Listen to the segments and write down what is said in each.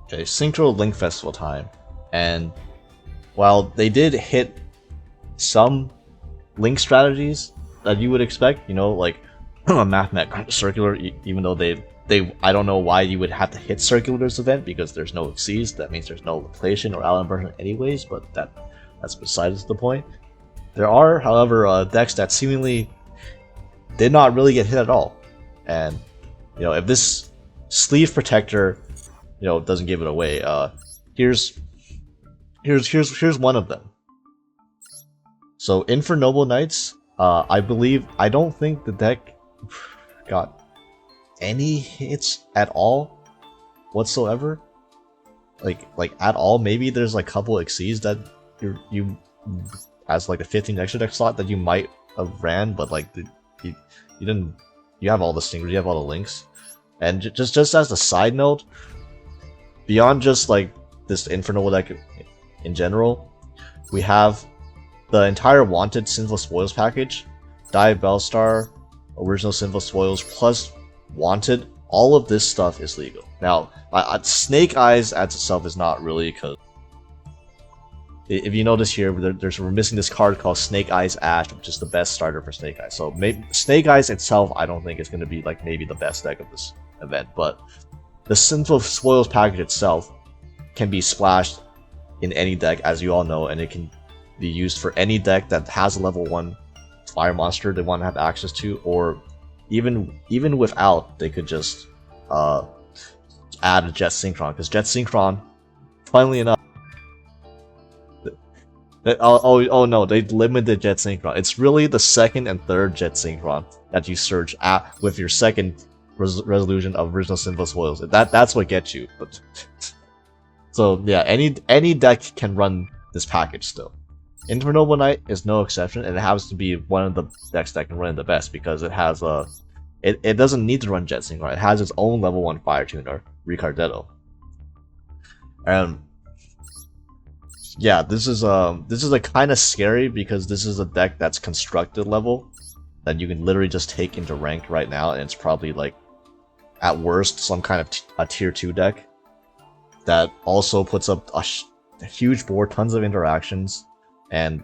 Okay, Synchro Link Festival time, and while they did hit some Link strategies that you would expect, you know, like a mathematic circular, even though they I don't know why you would have to hit circular this event because there's no exceeds. That means there's no Laplacian or Allen version anyways, but that's besides the point. There are, however, decks that seemingly did not really get hit at all, and you know, if this sleeve protector, you know, doesn't give it away, here's one of them. So Infernoble Knights, I don't think the deck got any hits at all whatsoever. Like at all. Maybe there's like a couple exceeds that you as like a 15 extra deck slot that you might have ran, but like you didn't. You have all the stingers, you have all the links, and just as a side note, beyond just like this Infernoble deck in general, we have the entire Wanted Sinful Spoils package, Dive Bellstar, original Sinful Spoils, plus Wanted. All of this stuff is legal. Now, Snake Eyes as itself is not really, because if you notice here, we're missing this card called Snake Eyes Ash, which is the best starter for Snake Eyes. So maybe Snake Eyes itself, I don't think is going to be like maybe the best deck of this event, but the Sinful Spoils package itself can be splashed in any deck, as you all know, and it can be used for any deck that has a level 1 fire monster they want to have access to, or even without, they could just add a Jet Synchron, because Jet Synchron, funnily enough, oh no, they limited Jet Synchron. It's really the second and third Jet Synchron that you search at with your second resolution of original Sinful Spoils. That's what gets you. But so yeah, any deck can run this package still. Infernoble Knight is no exception, and it happens to be one of the decks that can run it the best because it has it doesn't need to run Jet Synchron. It has its own level 1 fire tuner, Ricardetto. And yeah, this is a kind of scary because this is a deck that's constructed level that you can literally just take into ranked right now, and it's probably like at worst some kind of a tier 2 deck that also puts up a huge board, tons of interactions, and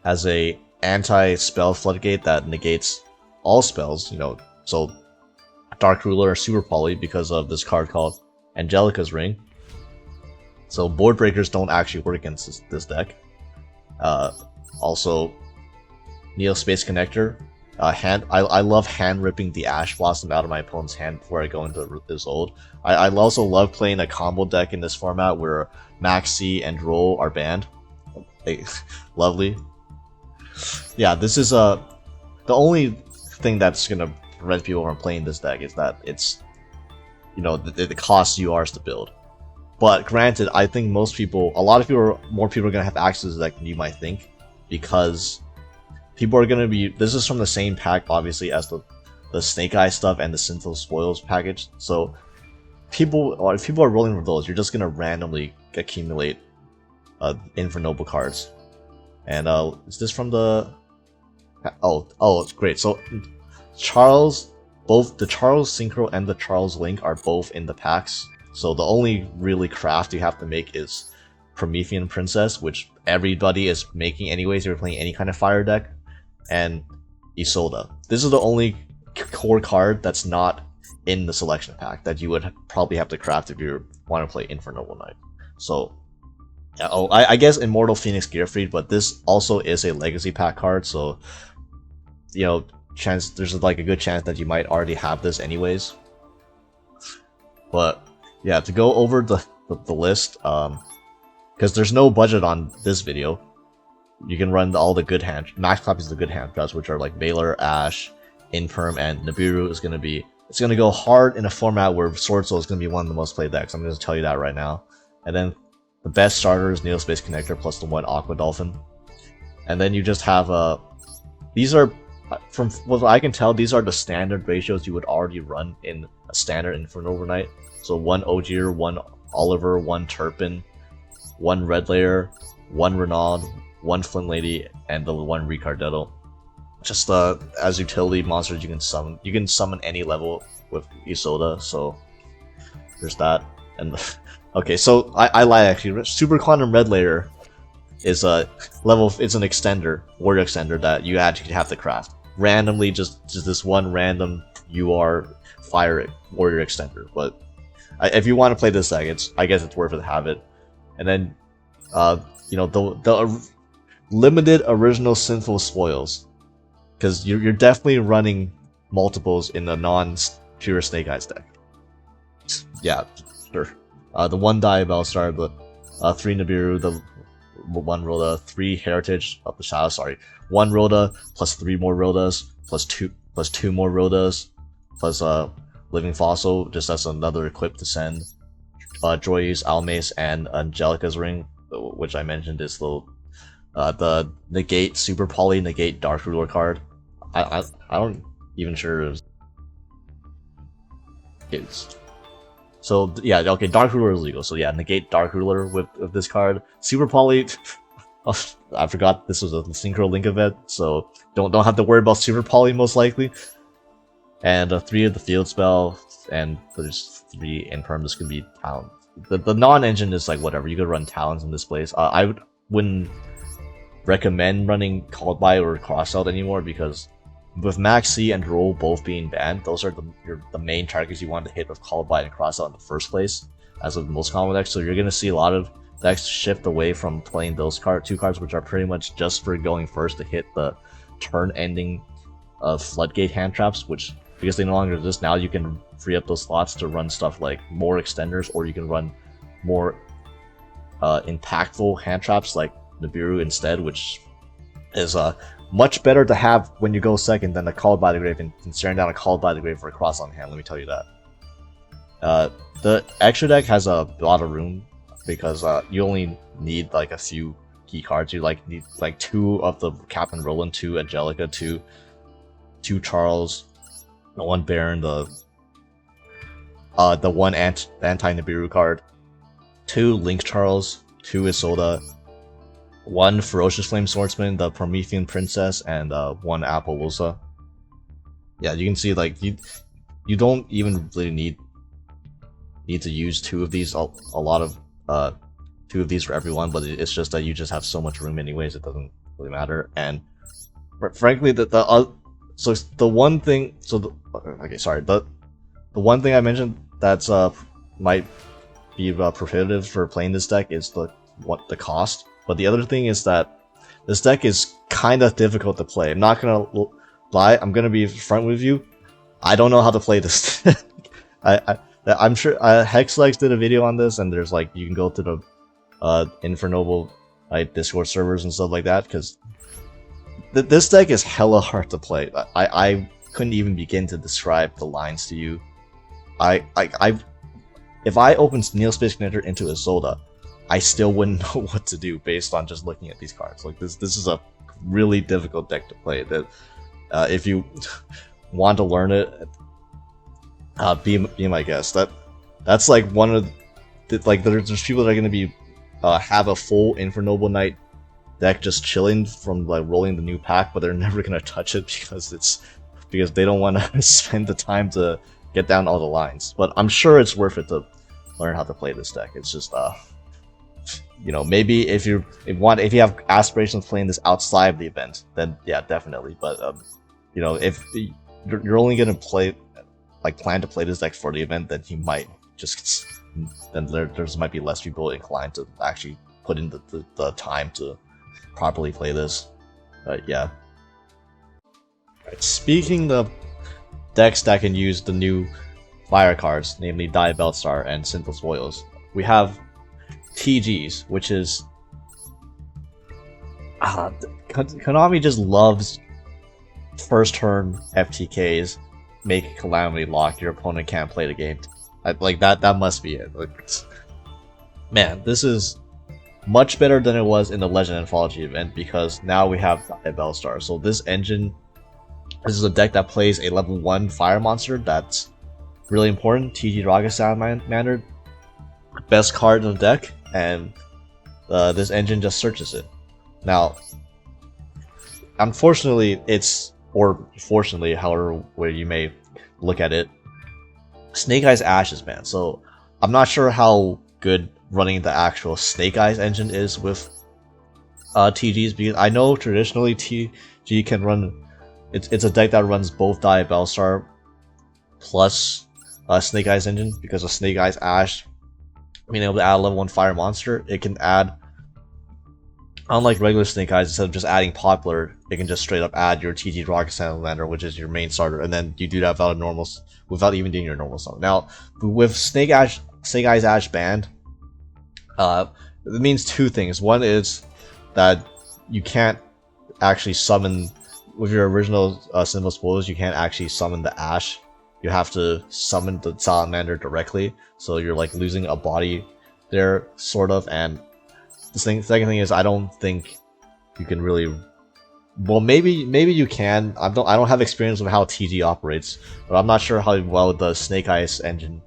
has a anti-spell floodgate that negates all spells, you know, so Dark Ruler, Super Poly, because of this card called Angelica's Ring. So board breakers don't actually work against this deck. Also, Neo Space Connector. I love hand ripping the Ash Blossom out of my opponent's hand before I go into Isolde. I also love playing a combo deck in this format where Maxi and Droll are banned. Lovely. Yeah, this is the only thing that's gonna prevent people from playing this deck is that it's, you know, it costs URs to build. But granted, I think more people are gonna have access to this deck than you might think, because people are gonna be. This is from the same pack, obviously, as the Snake Eye stuff and the Sinful Spoils package. So if people are rolling with those, you're just gonna randomly accumulate Infernoble cards. And is this from the? Oh, it's great. So both the Charles Synchro and the Charles Link are both in the packs. So the only really craft you have to make is Promethean Princess, which everybody is making anyways if you're playing any kind of fire deck, and Isolde. This is the only core card that's not in the selection pack that you would probably have to craft if you want to play Infernoble Knight. So yeah, I guess Immortal Phoenix Gearfried, but this also is a legacy pack card, so you know, there's like a good chance that you might already have this anyways. But yeah, to go over the list, because there's no budget on this video, you can run all the good hand max copies of the good hand cards, which are like Valor, Ash, Infirm, and Nibiru is gonna go hard in a format where Sword Soul is gonna be one of the most played decks. I'm gonna tell you that right now. And then the best starter is Neo Space Connector plus the 1 Aqua Dolphin. And then you just have these are, from what I can tell, these are the standard ratios you would already run in a standard Infernoble Knight. So 1 Ogier, 1 Oliver, 1 Turpin, 1 Red Layer, 1 Renaud, 1 Flint Lady, and the 1 Ricardetto. Just as utility monsters you can summon. You can summon any level with Isolde, so there's that. And okay, so I lied actually. Super Quantum Red Layer is a level. It's an extender, warrior extender that you actually have to craft randomly. Just this one random UR fire warrior extender. But if you want to play this deck, I guess it's worth it to have it. And then, you know, the limited original sinful spoils, because you're definitely running multiples in the non-pure Snake Eyes deck. Yeah, sure. The 1 Diabellstar, the 3 Nibiru, the 1 Rhoda, 3 Heritage of the Shadow. Sorry, 1 Rhoda plus 3 more Rhodas plus 2 more Rhodas plus Living Fossil, just as another equip to send. Joy's Almace and Angelica's Ring, which I mentioned is the negate Super Poly negate Dark Ruler card. I don't even sure it's so yeah, okay, Dark Ruler is legal, so yeah, negate Dark Ruler with this card. Super Poly, I forgot this was a Synchro Link event, so don't have to worry about Super Poly most likely. And 3 of the field spell, and there's 3 Imperm. Could be Talons. The non-engine is like whatever, you could run Talons in this place. I wouldn't recommend running Called By or Cross Out anymore, because with Max C and Roll both being banned, those are the main targets you want to hit with Called By and Cross Out in the first place, as with most common decks. So you're going to see a lot of decks shift away from playing those two cards, which are pretty much just for going first to hit the turn-ending Floodgate hand traps, which, because they no longer exist, now you can free up those slots to run stuff like more extenders, or you can run more impactful hand traps like Nibiru instead, which is much better to have when you go second than a Called By the Grave, and staring down a Called By the Grave for a cross on hand, let me tell you that. The extra deck has a lot of room, because you only need like a few key cards. You need like 2 of the Captain Roland, 2 Angelica, 2 Charles, 1 Baron, the 1 anti-Nibiru card, 2 Link Charles, 2 Isolda, 1 Ferocious Flame Swordsman, the Promethean Princess, and 1 Appaloosa. Yeah, you can see like you don't even really need to use 2 of these. A lot of 2 of these for everyone, but it's just that you just have so much room anyways. It doesn't really matter. And frankly, so the one thing, okay, sorry, the one thing I mentioned that's might be prohibitive for playing this deck is the cost. But the other thing is that this deck is kind of difficult to play. I'm not gonna lie. I'm gonna be front with you. I don't know how to play this. I'm sure Hexlex did a video on this, and there's like, you can go to the Infernoble like Discord servers and stuff like that, because this deck is hella hard to play. I couldn't even begin to describe the lines to you. If I opened Neospace Connector into Isolda, I still wouldn't know what to do based on just looking at these cards. Like this is a really difficult deck to play. That if you want to learn it, be my guest. That's like one of like there's people that are gonna be have a full Infernoble Knight deck just chilling from like rolling the new pack, but they're never gonna touch it because they don't want to spend the time to get down all the lines. But I'm sure it's worth it to learn how to play this deck. It's just you know, maybe if you have aspirations of playing this outside of the event, then yeah, definitely. But you know, if you're only gonna plan to play this deck for the event, then you might just there might be less people inclined to actually put in the time to properly play this. Yeah. Right, speaking of decks that can use the new fire cards, namely Diabellstar and Sinful Spoils, we have TGs, which is Konami just loves first turn FTKs, make Calamity lock, your opponent can't play the game. Like that must be it. Like, man, this is much better than it was in the Legend Anthology event, because now we have Diabellstar. So this is a deck that plays a level 1 fire monster that's really important. TG Raga Salamander, best card in the deck, and this engine just searches it. Now, unfortunately, or fortunately, however way you may look at it, Snake Eyes Ashes, man. So I'm not sure how good running the actual Snake Eyes engine is with TGs, because I know traditionally TG can run. It's a deck that runs both Diabellstar plus Snake Eyes engine, because of Snake Eyes Ash being able to add a level 1 fire monster. It can add, unlike regular Snake Eyes, instead of just adding Popular, it can just straight up add your TG Rocket Salamander, which is your main starter, and then you do that without even doing your normal summon. Now, with Snake Eyes Ash banned, it means two things. One is that you can't actually summon, with your original Symbol Spoilers, you can't actually summon the Ash. You have to summon the Salamander directly, so you're like losing a body there, sort of. And the second thing is, I don't think you can really. Well, maybe you can. I don't have experience with how TG operates, but I'm not sure how well the Snake Eyes engine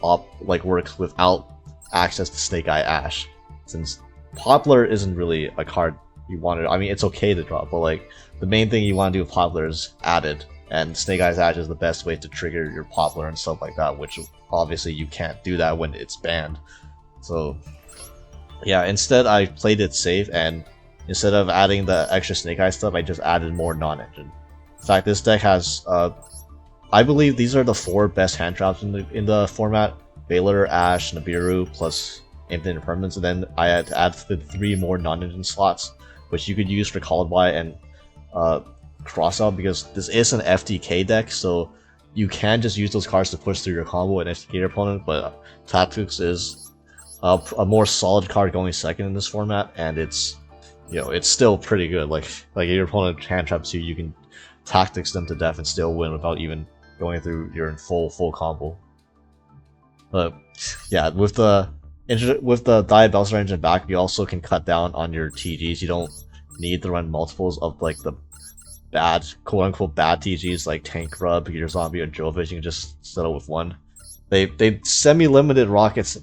works without access to Snake Eye Ash, since Popular isn't really a card you want to. I mean, it's okay to drop, but like the main thing you want to do with Popular is add it, and Snake Eyes Ash is the best way to trigger your Popular and stuff like that, which obviously you can't do that when it's banned. So yeah, instead I played it safe, and instead of adding the extra Snake Eyes stuff, I just added more non-engine. In fact, this deck has I believe these are the 4 best hand traps in the format: Baylor, Ash, Nibiru, plus Infinite Impermanence, and then I had to add the 3 more non-engine slots, which you could use for Called By and Crossout, because this is an FTK deck, so you can just use those cards to push through your combo and FTK your opponent, but Tactics is a more solid card going second in this format, and it's, you know, it's still pretty good. Like if your opponent hand traps you, you can Tactics them to death and still win without even going through your full combo. But yeah, with the Diabellstar engine back, you also can cut down on your TGs. You don't need to run multiples of like the bad, quote-unquote bad TGs like Tank Rub, your Zombie, or Jovish. You can just settle with one. They semi-limited Rocket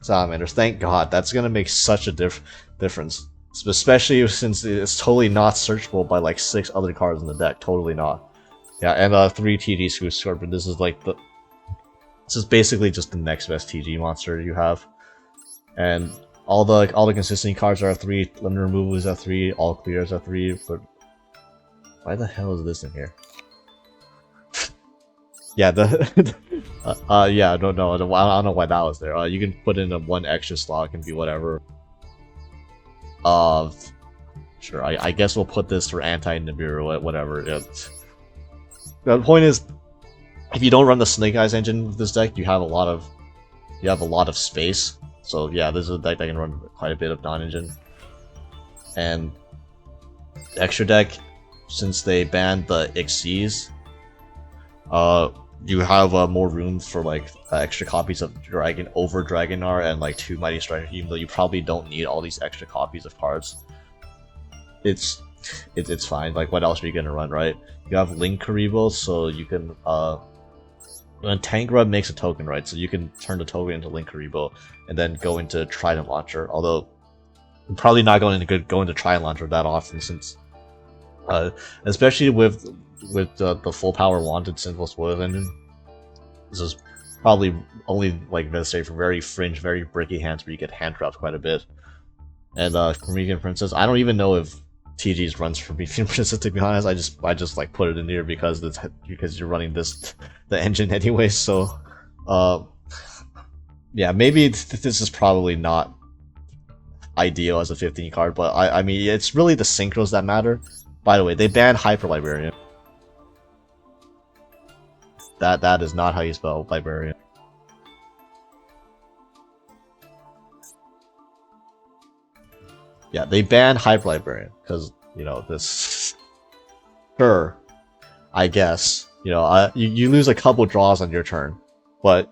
Salamanders. Thank God. That's gonna make such a difference, especially since it's totally not searchable by like 6 other cards in the deck. Totally not. Yeah, and 3 TG Screw Scorpion. This is basically just the next best TG monster you have. And all the consistent cards are 3, limit removal is 3, all clears are 3, but why the hell is this in here? Yeah, yeah, I don't know why that was there. You can put in a 1 extra slot, it can be whatever. Sure, I guess we'll put this for anti-Nibiru, whatever. Yeah. The point is, if you don't run the Snake Eyes engine with this deck, you have a lot of space. So yeah, this is a deck that can run quite a bit of non-engine. And the extra deck, since they banned the Xyz, you have more room for like extra copies of Dragon over Dragonar and like 2 Mighty Strikers, even though you probably don't need all these extra copies of cards. It's fine. Like, what else are you gonna run, right? You have Link Karibo, so you can when Tank Rub makes a token, right? So you can turn the token into Link Karibo and then go into Trident Launcher. Although I'm probably not going to go into Trident Launcher that often, since especially with the full power wanted Sinful Spoilers engine, this is probably only like necessary for very fringe, very bricky hands where you get hand trapped quite a bit. And Promethean Princess, I don't even know if TG's runs for Promethean Princess, to be honest. I just like put it in here because you're running the engine anyway. So yeah, maybe this is probably not ideal as a 15 card, but I mean, it's really the synchros that matter. By the way, they banned Hyper Librarian. That is not how you spell Librarian. Yeah, they banned Hyper Librarian because, you know, this. Sure, I guess, you know, you lose a couple draws on your turn, but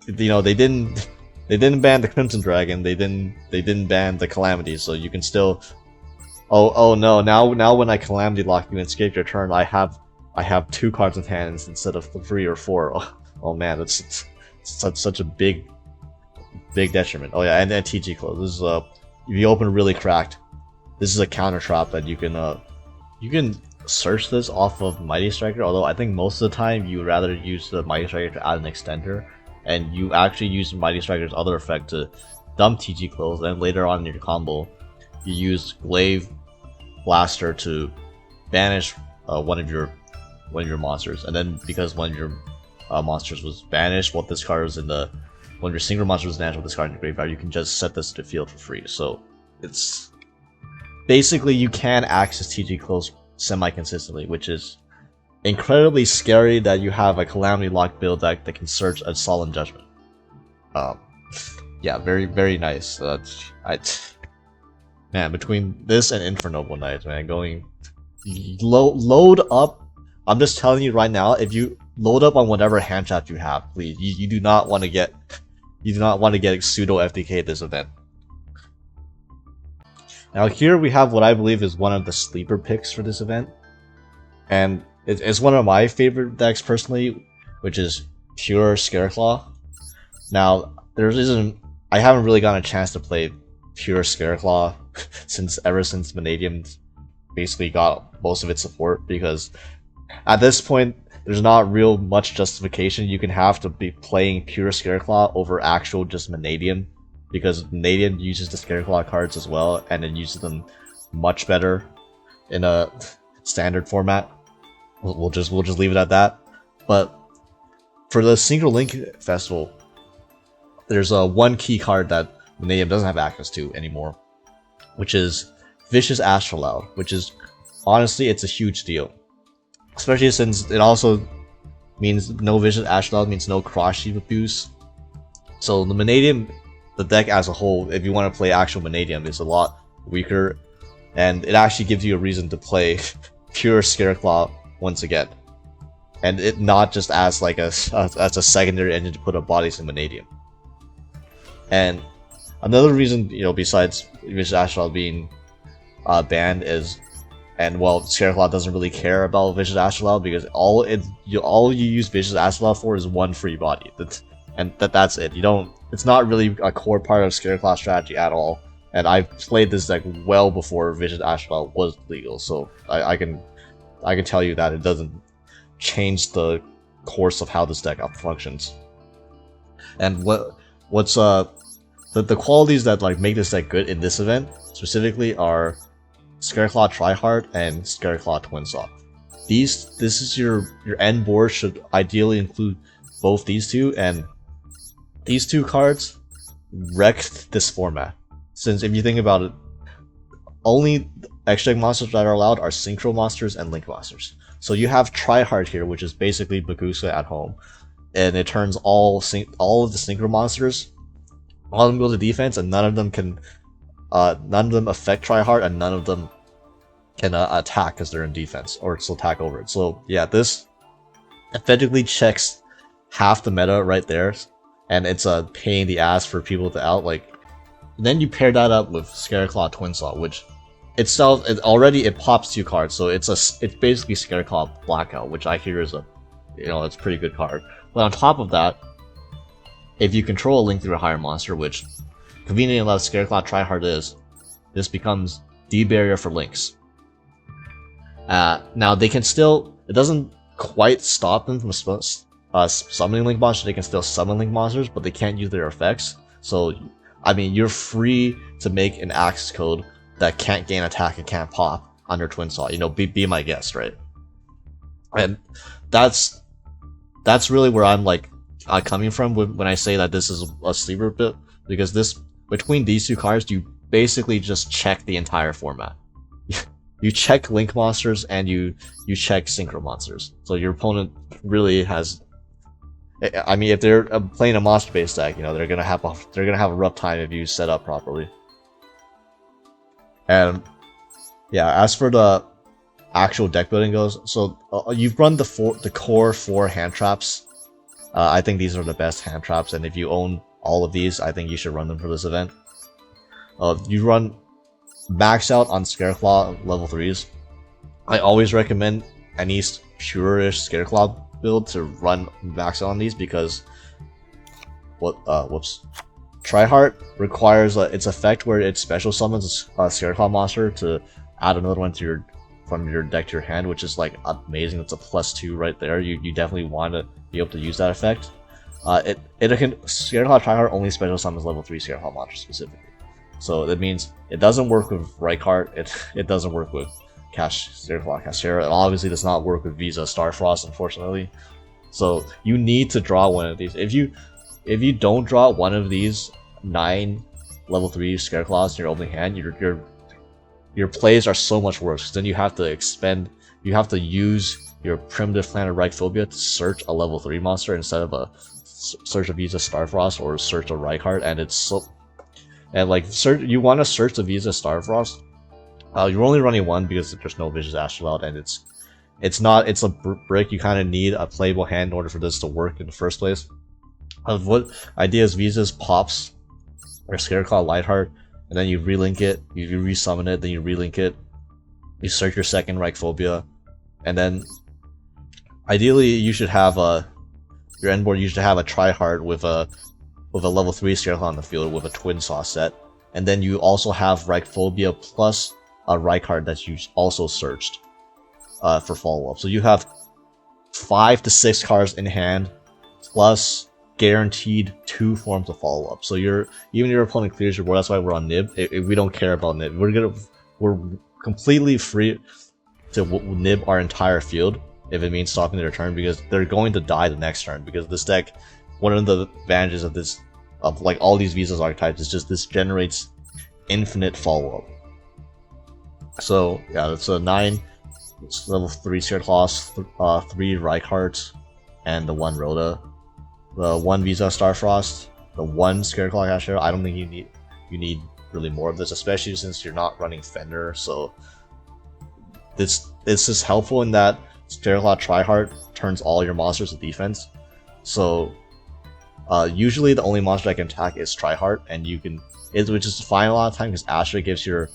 you know, they didn't ban the Crimson Dragon. They didn't ban the Calamity, so you can still. Oh no! Now when I Calamity lock you and escape your turn, I have 2 cards in hand instead of 3 or 4. Oh man, that's such a big detriment. Oh yeah, and then TG close. This is if you open really cracked, this is a counter trap that you can search this off of Mighty Striker. Although I think most of the time you would rather use the Mighty Striker to add an extender and you actually use Mighty Striker's other effect to dump TG clothes, and later on in your combo, you use Glaive Blaster to banish one of your monsters, and then because one of your monsters was banished, what this card was in the one of your Synchro monsters was banished with this card in your graveyard, you can just set this to the field for free. So it's basically you can access TG clothes semi-consistently, which is incredibly scary that you have a Calamity Lock build deck that can search a Solemn Judgment. Yeah, very, very nice. Man, between this and Infernoble Knights, man, going load up. I'm just telling you right now, if you load up on whatever hand trap you have, please. You do not want to get pseudo FDK this event. Now here we have what I believe is one of the sleeper picks for this event, and it's one of my favorite decks personally, which is pure Scareclaw. Now I haven't really gotten a chance to play pure Scareclaw ever since Vanadium basically got most of its support, because at this point there's not real much justification you can have to be playing pure Scareclaw over actual just Vanadium, because Vanadium uses the Scareclaw cards as well, and it uses them much better in a standard format. We'll just leave it at that. But for the Synchro Link Festival, there's one key card that Vanadium doesn't have access to anymore, which is Vicious Astrolabe, which is honestly, it's a huge deal, especially since it also means no Vicious Astrolabe means no cross sheet abuse. So the Vanadium, the deck as a whole, if you want to play actual Vanadium, is a lot weaker, and it actually gives you a reason to play pure Scareclaw once again, and it not just as like as a secondary engine to put up bodies in Vanadium. And another reason, besides Vicious Astrolabe being banned is, and well, Scareclaw doesn't really care about Vicious Astrolabe, because all you use Vicious Astrolabe for is one free body. That's it. It's not really a core part of Scareclaw strategy at all. And I've played this deck well before Vicious Astrolabe was legal, so I can tell you that it doesn't change the course of how this deck functions. And what's the qualities that make this deck good in this event specifically are Scareclaw Tryhard and Scareclaw Twinsaw. This is your end board should ideally include both these two, and these two cards wrecked this format. Since if you think about it, only extra monsters that are allowed are Synchro monsters and Link monsters. So you have Tryhard here, which is basically Bagusa at home, and it turns all of the Synchro monsters, all of them go to defense, and none of them affect Tryhard, and none of them can attack because they're in defense, or still attack over it. So yeah, this effectively checks half the meta right there, and it's a pain in the ass for people to out. And then you pair that up with Scareclaw Twinsaw, which itself it pops 2 cards, so it's basically Scareclaw Blackout, which I hear is it's a pretty good card. But on top of that, if you control a link through a higher monster, which conveniently enough Scareclaw Tryhard is, this becomes the barrier for links. Now they can still, it doesn't quite stop them from summoning link monsters. They can still summon link monsters, but they can't use their effects. So I mean, you're free to make an access code that can't gain attack and can't pop under Twinsaw. Be my guest, right? And that's really where I'm coming from when I say that this is a sleeper bit, because between these two cards, you basically just check the entire format. You check Link monsters and you check Synchro monsters. So your opponent really has. I mean, if they're playing a monster-based deck, they're gonna have a rough time if you set up properly. And yeah, as for the actual deck building goes, so you've run the core 4 hand traps. I think these are the best hand traps, and if you own all of these, I think you should run them for this event. You run max out on Scareclaw level 3s. I always recommend any pure-ish Scareclaw build to run max out on these, because Tryhard requires its effect where it special summons a Scareclaw monster to add another one from your deck to your hand, which is amazing. It's a +2 right there. You definitely want to be able to use that effect. Scareclaw Tryhard only special summons level 3 Scareclaw monsters specifically. So that means it doesn't work with Rykart, it doesn't work with Scareclaw Cashera, it obviously does not work with Visa Starfrost, unfortunately. So you need to draw one of these. If you don't draw one of these 9 level 3 Scareclaws in your opening hand, your plays are so much worse. Then you have to use your primitive planet Reichphobia to search a level 3 monster instead of a search a Visa Starfrost or search a Rykart, and it's so you want to search the Visa Starfrost. You're only running one because there's no Vicious Astrolabe, and it's a brick. You kind of need a playable hand in order for this to work in the first place. What idea is Visa's pops or Scareclaw Lightheart, and then you relink it, you resummon it, then you relink it, you search your second Reichphobia, and then ideally you should have your end board. You should have a Tryhard with a level 3 Scareclaw on the field with a Twin Saw set, and then you also have Reichphobia plus a Rykart that you also searched for follow-up. So you have 5 to 6 cards in hand plus guaranteed 2 forms of follow-up. So even your opponent clears your board. That's why we're on Nib. We don't care about Nib. We're completely free to Nib our entire field if it means stopping their turn, because they're going to die the next turn. Because this deck, one of the advantages of like all these Visas archetypes is just this generates infinite follow-up. So yeah, that's a 9 level 3 Scareclaws, 3 Rykart, and the 1 Rhoda, the 1 Visa Starfrost, the 1 Scareclaw Cashera. I don't think you need really more of this, especially since you're not running Fender. So this is helpful in that Scareclaw Tryhard turns all your monsters to defense. So usually the only monster I can attack is Tryhard, and which is fine a lot of time because Astra gives your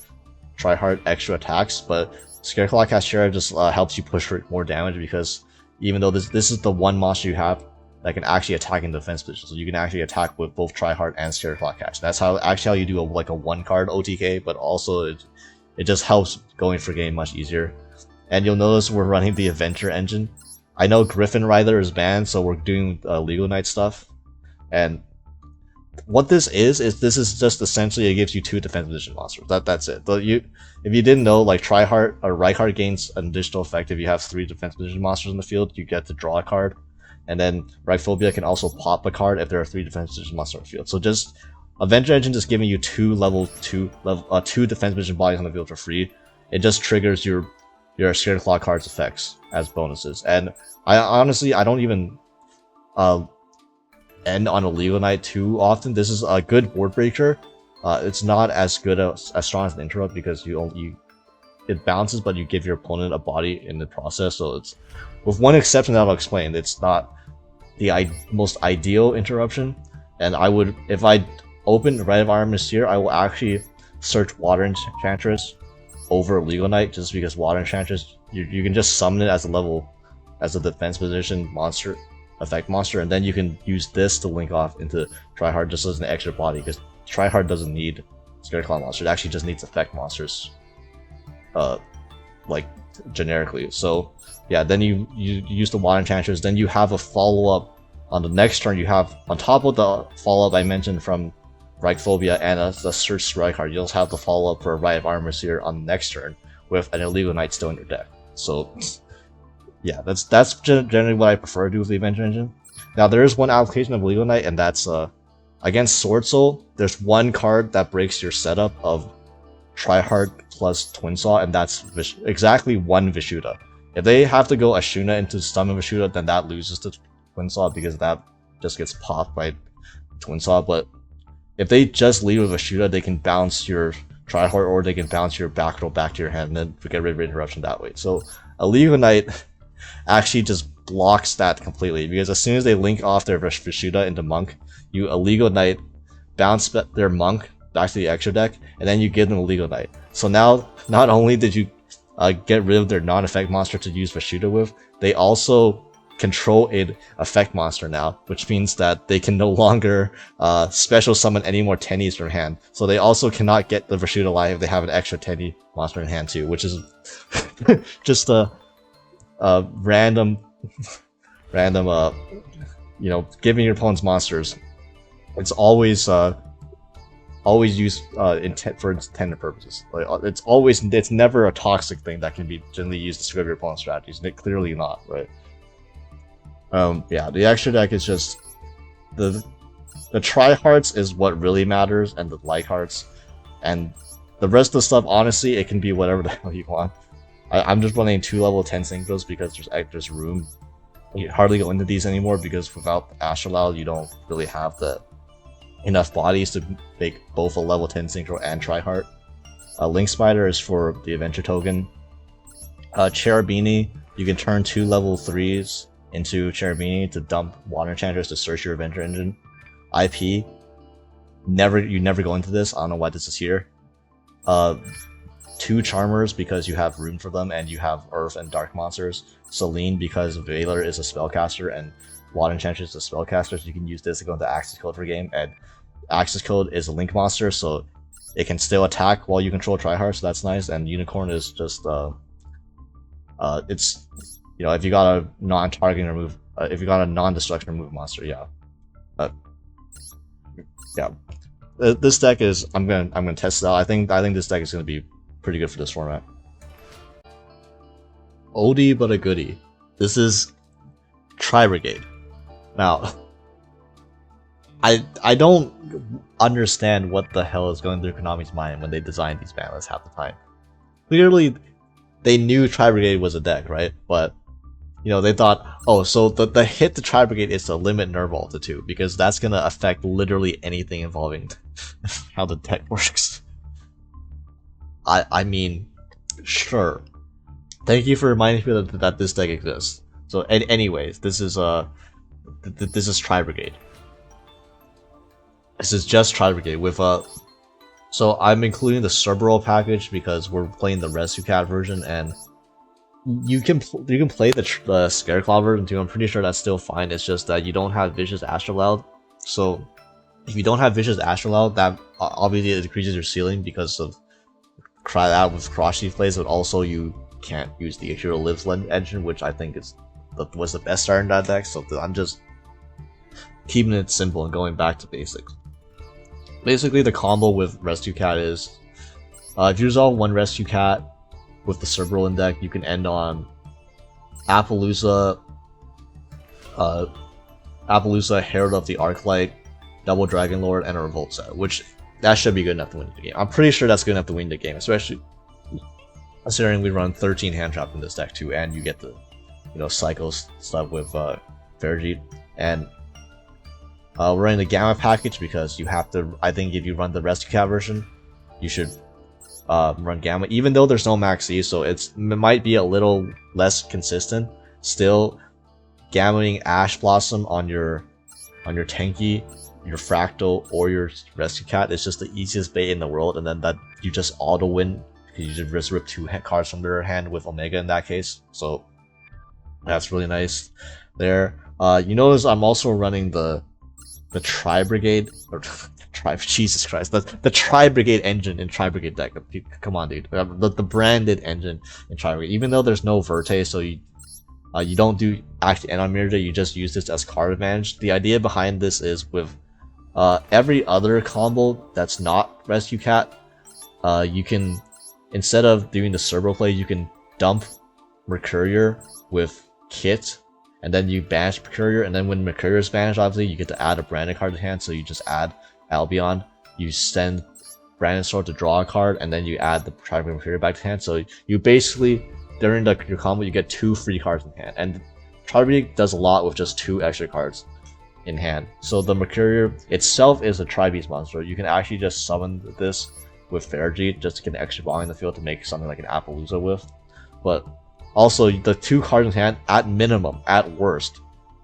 Tryhard extra attacks, but Scareclaw Cashera just helps you push for more damage, because even though this is the one monster you have that can actually attack in defense position, so you can actually attack with both Tryhard and Scareclaw Cash. That's how you do a 1-card OTK, but also it just helps going for game much easier. And you'll notice we're running the Adventure engine. I know Griffin Rider is banned, so we're doing Legal Knight stuff. And what this is just essentially it gives you 2 defense position monsters. That's it. If you didn't know, like Tryhard or Rykart gains an additional effect if you have 3 defense position monsters in the field. You get to draw a card, and then Reichphobia can also pop a card if there are 3 defense position monsters in the field. So just Avenger Engine just giving you 2 defense position bodies on the field for free. It just triggers your Scareclaw card's effects as bonuses. And I honestly don't even end on a Legal Knight too often. This is a good board breaker. It's not as good as strong as an interrupt, because it bounces, but you give your opponent a body in the process. So it's, with one exception that I'll explain, it's not the most ideal interruption. And if I open Rite of Iron Mystere, I will actually search Water Enchantress over Legal Knight, just because Water Enchantress, you can just summon it as a defense position monster, effect monster, and then you can use this to link off into Tryhard just as an extra body, because Tryhard doesn't need Scareclaw monsters, it actually just needs effect monsters, like generically. So yeah, then you use the Water Enchantress, then you have a follow-up on the next turn. You have, on top of the follow-up I mentioned from Reichphobia and the Search Strike card, you'll have the follow-up for Rite of Armor here on the next turn with an Illegal Knight still in your deck. So yeah, that's generally what I prefer to do with the Avenger Engine. Now there is one application of Illegal Knight, and that's against Sword Soul. There's one card that breaks your setup of Tryhard plus Twin Saw, and that's exactly 1 Vishuda. If they have to go Ashuna into summon Vishuda, then that loses to Twin Saw, because that just gets popped by Twin Saw. But if they just leave with Vishuda, they can bounce your Tryhard, or they can bounce your back row back to your hand, and then get rid of interruption that way. So Illegal Knight actually just blocks that completely, because as soon as they link off their Vishuda into Monk, you Illegal Knight, bounce their Monk back to the extra deck, and then you give them Illegal Knight. So now, not only did you get rid of their non-effect monster to use Vishuda with, they also control an effect monster now, which means that they can no longer special summon any more Tennies from hand. So they also cannot get the Vishuda live if they have an extra Tenny monster in hand too, which is just a random you know, giving your opponent's monsters, it's always used for intended purposes. Like it's never a toxic thing that can be generally used to screw up your opponent's strategies, and it clearly not, right? Yeah, the extra deck is just the Tri-Hearts is what really matters, and the Light Hearts, and the rest of the stuff, honestly, it can be whatever the hell you want. I'm just running 2 level 10 Synchros because there's room. You hardly go into these anymore because without Astrolabe, you don't really have enough bodies to make both a level 10 Synchro and Tri-Heart. Link Spider is for the adventure token. Cherubini, you can turn 2 level 3s into Cherubini to dump Water Enchanters to search your adventure engine. IP, you never go into this, I don't know why this is here. 2 Charmers because you have room for them and you have Earth and Dark monsters. Selene because Valor is a spellcaster and Water Enchantress is a spellcaster, so you can use this to go into Access Code for game, and Access Code is a Link monster, so it can still attack while you control Tri-Heart, so that's nice. And Unicorn is just it's, you know, if you got a non-targeting remove, if you got a non-destruction remove monster, yeah. Yeah. This deck is, I'm gonna test it out. I think this deck is gonna be pretty good for this format. Oldie but a goodie. This is Tri-Brigade. Now, I don't understand what the hell is going through Konami's mind when they designed these ban lists half the time. Clearly, they knew Tri-Brigade was a deck, right? But, you know, they thought, oh, so the hit to Tri-Brigade is to limit Nerve Ball to 2, because that's gonna affect literally anything involving how the deck works. I mean, sure. Thank you for reminding me that this deck exists. So, anyways, this is Tri-Brigade. This is just Tri-Brigade with so I'm including the Cerberus package because we're playing the Rescue Cat version, and you can play the Scareclaw version too. I'm pretty sure that's still fine. It's just that you don't have Vicious Astrolabe. So if you don't have Vicious Astrolabe, that obviously it decreases your ceiling because of Cry Out with Cross Sheath plays, but also you can't use the Hero Lives engine, which I think was the best start in that deck. So I'm just keeping it simple and going back to basics. Basically, the combo with Rescue Cat is if you resolve 1 Rescue Cat with the Cerberus in deck, you can end on Appaloosa, Herald of the Arclight, Double Dragon Lord, and a Revolt set, which that should be good enough to win the game. I'm pretty sure that's good enough to win the game, especially considering we run 13 hand trap in this deck too, and you get the, you know, cycle stuff with Ferrijit. And we're running the Gamma package because you have to, I think if you run the Rescue Cat version, you should run Gamma, even though there's no Max E, so it might be a little less consistent. Still, Gammaing Ash Blossom on your Tenki, your Fractal, or your Rescue Cat is just the easiest bait in the world, and then that you just auto win because you just rip 2 cards from their hand with Omega in that case. So that's really nice there. You notice I'm also running the Tri-Brigade, or Jesus Christ, the Tri-Brigade engine in Tri-Brigade deck. Come on, dude. The branded engine in Tri-Brigade. Even though there's no Verte, so you don't do actually end on Mirror J, you just use this as card advantage. The idea behind this is with every other combo that's not Rescue Cat, you can, instead of doing the Cerberus play, you can dump Mercurier with Kit, and then you banish Mercurier, and then when Mercurier is banished, obviously, you get to add a branded card to hand, so you just add Albion, you send Branded Sword to draw a card, and then you add the Tri-Brigade Mercurier back to hand, so you basically, during your combo, you get 2 free cards in hand, and Tri-Brigade does a lot with just 2 extra cards in hand. So the Mercurier itself is a Tri-Beast monster. You can actually just summon this with Ferrijit just to get an extra ball in the field to make something like an Appaloosa with, but also, the 2 cards in hand, at minimum, at worst,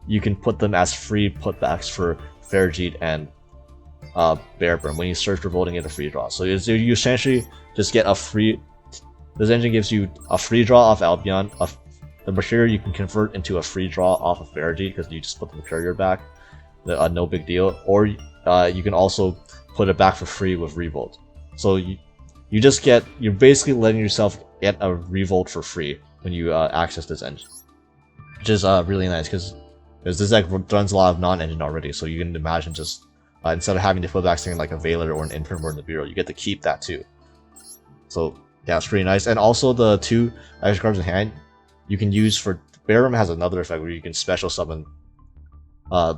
you can put them as free putbacks for Ferrijit and Bearburn when you search Revolting, get a free draw. So you essentially just get a free. This engine gives you a free draw off Albion. The Mercurier you can convert into a free draw off of Ferrijit because you just put the Mercurier back. No big deal. Or you can also put it back for free with Revolt. So you're basically letting yourself get a Revolt for free when you access this engine, which is really nice because Because this deck runs a lot of non-engine already, so you can imagine just instead of having to put back something like a Veiler or an Infernoble in the bureau, you get to keep that too. So yeah, it's pretty nice. And also the 2 extra cards in hand you can use for Barum has another effect where you can special summon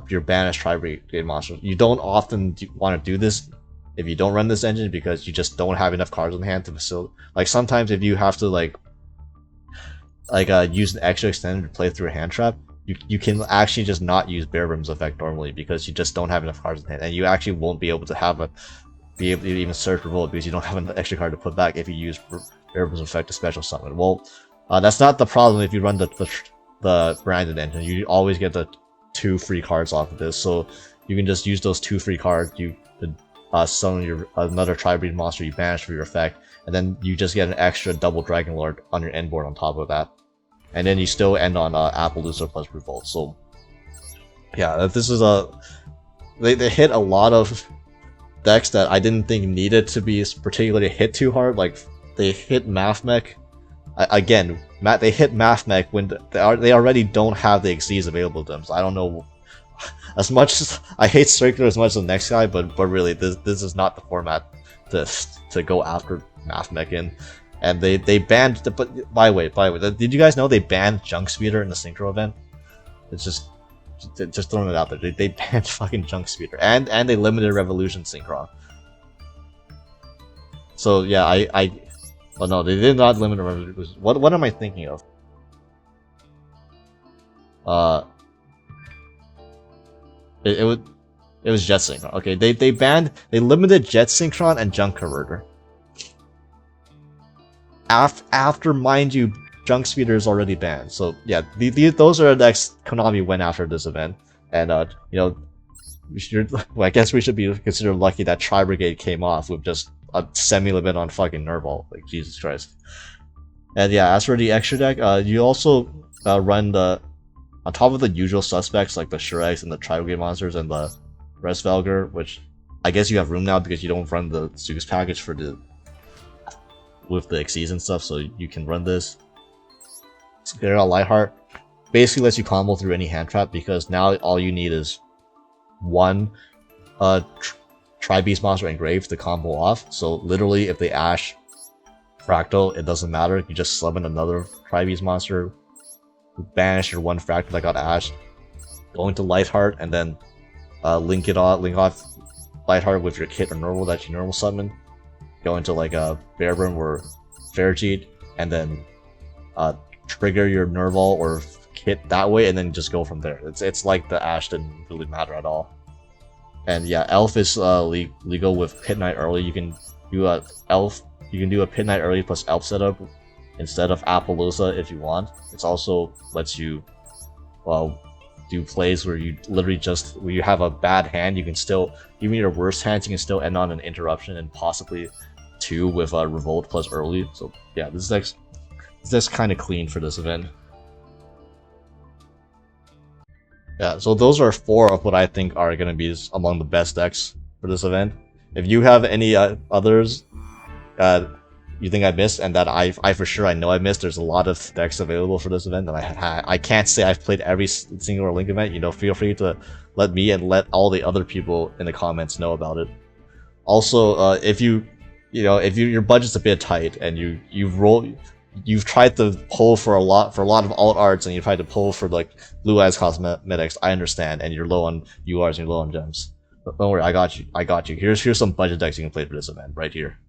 your banished Tri-Brigade monster. You don't often want to do this if you don't run this engine because you just don't have enough cards in hand to facilitate. Like sometimes if you have to use an extra extender to play through a hand trap, you can actually just not use Barum's effect normally because you just don't have enough cards in hand, and you actually won't be able to even search for Revolt because you don't have an extra card to put back if you use Barum's effect to special summon. Well, that's not the problem if you run the branded engine. You always get the 2 free cards off of this, so you can just use those 2 free cards. You could summon another Tri-Brigade monster you banish for your effect, and then you just get an extra double Dragon Lord on your end board on top of that. And then you still end on Appaloosa plus Revolt. So yeah, this is they hit a lot of decks that I didn't think needed to be particularly hit too hard. Like they hit Mathmech again. They hit Mathmech when they already don't have the Xyz available to them. So I don't know. As much as I hate Circular as much as the next guy, but really this is not the format to go after Mathmech in. And they banned. But by the way, did you guys know they banned Junk Speeder in the Synchro event? It's just throwing it out there. They banned fucking Junk Speeder and they limited Revolution Synchro. So yeah, oh no, they did not limit Revolution. What am I thinking of? It was Jet Synchron. Okay, they limited Jet Synchron and Junk Converter. After, mind you, Junk Speeder is already banned. So yeah, those are the decks Konami went after this event, and you know, I guess we should be considered lucky that Tri-Brigade came off with just a semi-limit on fucking Nerval. Like Jesus Christ. And yeah, as for the extra deck, you also run on top of the usual suspects like the Shurex and the Tri-Brigade monsters and the Resvelger, which I guess you have room now because you don't run the Zeus package with the Xyz and stuff, so you can run this. Scareclaw Lightheart basically lets you combo through any hand trap because now all you need is one Tri-Beast monster engraved to combo off. So literally, if they Ash Fractal, it doesn't matter. You just summon another Tri-Beast monster, banish your one Fractal that got Ash, go into Lightheart, and then link off Lightheart with your Kit or Normal that you normal summon. Go into like a Bearburn or Fairjeet, and then trigger your Nerval or Kit that way, and then just go from there. It's like the Ash didn't really matter at all. And yeah, Elf is legal with Pit Knight early. You can do a Pit Knight early plus Elf setup instead of Appaloosa if you want. It also lets you do plays where you literally where you have a bad hand, you can still, even your worst hands, you can still end on an interruption and possibly 2 with Revolt plus early. So yeah, this deck's kind of clean for this event. Yeah, so those are 4 of what I think are going to be among the best decks for this event. If you have any others you think I missed, and that I for sure I know I missed, there's a lot of decks available for this event, and I can't say I've played every single Link event. You know, feel free to let me and let all the other people in the comments know about it. Also, if your budget's a bit tight and you've tried to pull for a lot of alt arts and you tried to pull for like Blue Eyes cosmetics, I understand, and you're low on URs and you're low on gems. But don't worry, I got you. Here's some budget decks you can play for this event right here.